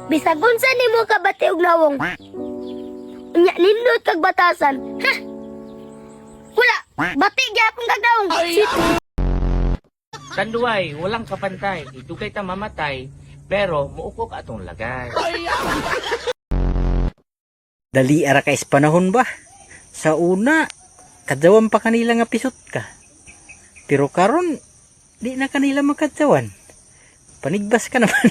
Bisag unsa nimo ka bati og lawong. Unya nindot kag batasan. Ha? Wala, bati gyapon kag lawong. Tanduay, walang kapantay. Dugay ta mamatay, pero muukok atong lagay. Dali ara kay panahon ba? Sa una, kadyawan pa kanila nga pisot ka. Pero karon, di na kanila makadyawan. Panigbas ka naman.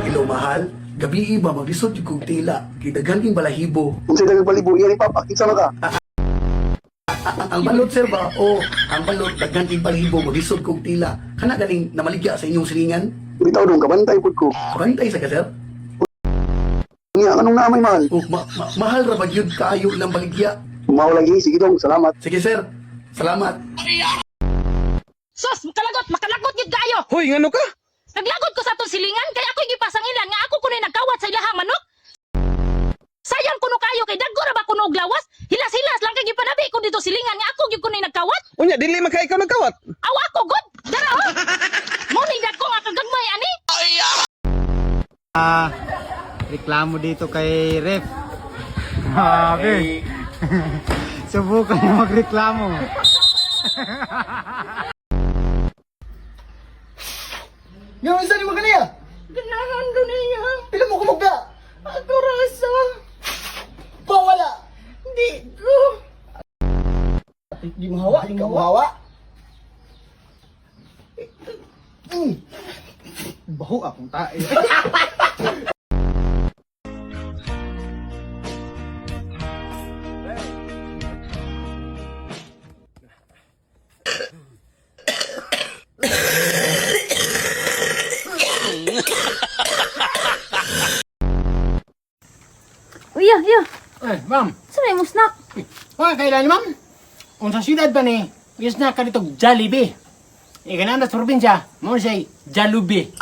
Hello, mahal. Gabi iba, maglisod yung kong tila. Kidagaling balahibo. Kung sila nagbalibo, yan ni Papa, kinsa ka? Ang balot, sir ba? O, ang balot, daganting balahibo, maglisod kong tila. Kana galing namaligya sa inyong silingan? Bitaw dong, kabantay po ko. Kabantay sa ka, sir? Nga, anong namay mahal? O, mahal ra ba yun kaayo ng baligya? Umaw lagi, sige dong, salamat. Sige, sir. Salamat. Sus, makalagot gid kayo. Hoy, ngano ka? Naglagot ko sa atong silingan kay ako gipasangilan nga ako kunoy nagkawat sa ilahang manok. Sayang kuno kayo kay daggo ra ba kuno og lawas? Hilas-hilas lang kay gipanabi ko dito silingan nga ako gyud kunoy nagkawat. Unya, dili man kay ikaw nagkawat. Aw ako gud. Dara oh. Mo ni dagko nga kagagmay ani. Reklamo dito kay Ref. Grabe. Subukan niyo magreklamo. Ngayon, isa ni mo kaniya? Ganahan do niya. Pila mo kumugda? Ako rasa. Pawala! Di ko. Di mo hawa, di mo hawa. Baho akong tae. Uya, uya. Eh, ma'am. Saan mo snack? Kailan, ma'am? Kung sa syudad ba ni, yes na ka dito Jollibee. Ikanan na sa probinsya, mo siya Jollibee.